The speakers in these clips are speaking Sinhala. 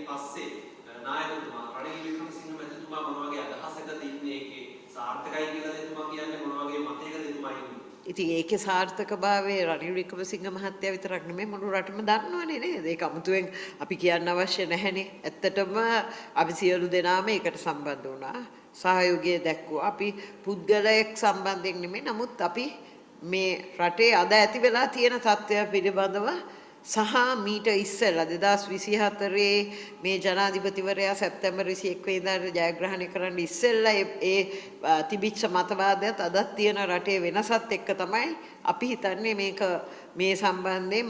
පස්සේ නායකතුමා රනිල් වික්‍රමසිංහ මැතිතුමා මොන වගේ අදහසකද ඉන්නේ ඒකේ සාර්ථකයි කියලා එතුමා කියන්නේ මොන වගේ මතයකද එතුමා ඉන්නේ? ඉතින් ඒකේ සාර්ථකභාවය රනිල් වික්‍රමසිංහ මහත්තයා විතරක් නෙමෙයි මුළු රටම දන්නවනේ නේද? ඒක අමුතුවෙන් අපි කියන්න අවශ්‍ය නැහැනේ. ඇත්තටම අපි සියලු දෙනාම ඒකට සම්බන්ධ වුණා. සහයෝගය දැක්වුවා. අපි පුද්ගලයෙක් සම්බන්ධයෙන් නෙමෙයි. නමුත් අපි මේ රටේ අද ඇති වෙලා තියෙන තත්ත්වය පිළිබඳව සහ මීට ඉස්සෙල්ලා 2024 මේ ජනාධිපතිවරයා සැප්තැම්බර් 21 වෙනිදාට ජයග්‍රහණය කරන්න ඉස්සෙල්ලා ඒ තිබිච්ච මතවාදයත් අදත් තියෙන රටේ වෙනසත් එක්ක තමයි අපි හිතන්නේ මේක මේ සම්බන්ධයෙන්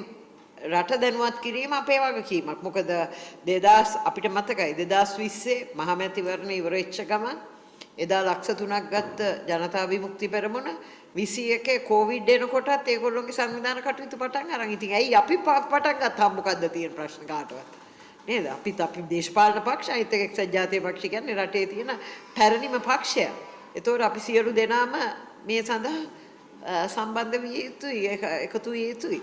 රට දැනුවත් කිරීම අපේ වගකීමක්. මොකද 2000 අපිට මතකයි 2020 මහමැතිවරණ ඉවර වෙච්ච ගමන් එදා ලක්ෂ 3ක් ගත්ත ජනතා විමුක්ති පෙරමුණ 21 කොවිඩ් එනකොටත් ඒගොල්ලෝගේ සංවිධාන කටයුතු පටන් අරන්. ඉතින් ඇයි අපි පටන් ගත්තාම මොකද්ද තියෙන ප්‍රශ්න කාටවත්? නේද? අපි දේශපාලන පක්ෂ අයිත් එක්සත් ජාතික පක්ෂ කියන්නේ රටේ තියෙන පැරණිම පක්ෂය. ඒතකොට අපි සියලු දෙනාම මේ සඳහා සම්බන්ධ විය යුතුයි, එකතු විය යුතුයි.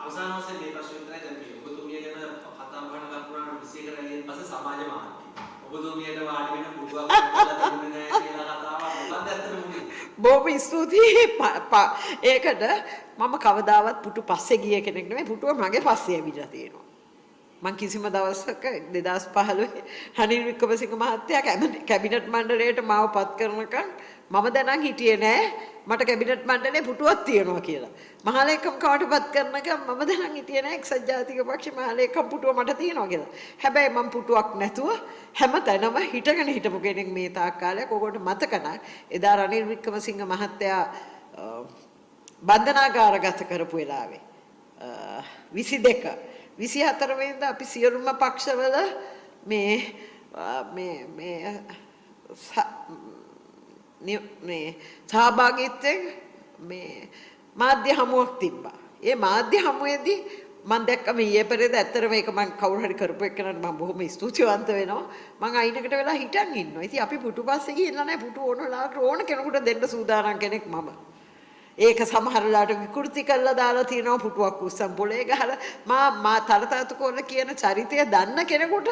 අවසාන වශයෙන් මේ ප්‍රශ්න විතරයි දැන් මේ ඔබතුමිය ගැන කතා බහන කරපුවාට 21 රැළියෙන් පස්සේ සමාජ මාධ්‍ය ඔබතුමියට වාඩි වෙන පුදුවක් කරලා තිබුණේ නැහැ කියලා කතාවක් මොකක්ද ඇත්තටම උනේ? බොහොම ස්තුතියි. ඒකට මම කවදාවත් පුටු පස්සේ ගිය කෙනෙක් නෙමෙයි. පුටුව මගේ පස්සේ ඇවිල්ලා තියෙනවා. මං කිසිම දවසක 2015 රනිල් වික්‍රමසිංහ මහත්තයා කැබිනට් මණ්ඩලයට මාව පත් කරනකන් මම දැනන් හිටියේ නෑ මට කැබිනට් මණ්ඩලයේ පුටුවක් තියෙනවා කියලා. මහලේකම් කවට පත් කරනකන් මම දැනන් හිටියේ නෑ එක්සත් ජාතික පක්ෂ මහලේකම් පුටුව මට තියෙනවා කියලා. හැබැයි මම පුටුවක් නැතුව හැමතැනම හිටගෙන හිටපු කෙනෙක් මේ තාක් කාලයක්. ඔයගොල්ලෝ මතක නම් එදා රනිල් වික්‍රමසිංහ මහත්තයා බන්ධනාගාරගත කරපු වෙලාවේ 22 24 වෙනිදා අපි සියලුම පක්ෂවල මේ සහභාගීත්වයෙන් මේ මාධ්‍ය හමුවක් තිබ්බා. ඒ මාධ්‍ය හමුවේදී මම දැක්ක මේ ඊයේ පෙරේද ඇත්තටම මේක මම කවුරු හරි කරපු එකනට මම බොහොම ස්තුතිවන්ත වෙනවා. මම අයිනකට වෙලා හිටන් ඉන්නවා. ඉතින් අපි පුටුපස්සේ ගිහිල්ලා නැහැ. පුටු ඕන කෙනෙකුට දෙන්න සූදානම් කෙනෙක් මම. ඒක සමහරලාට විකෘති කරලා දාලා තියෙනවා පුටුවක් උස්සන් පොලේ ගහලා මා තරතතු කොල්ල කියන චරිතය දන්න කෙනෙකුට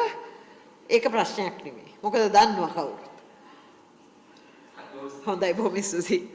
ඒක ප්‍රශ්නයක් නෙමෙයි. මොකද දන්නවා කවුරුත්. හොඳයි බොහොම ස්තුතියි.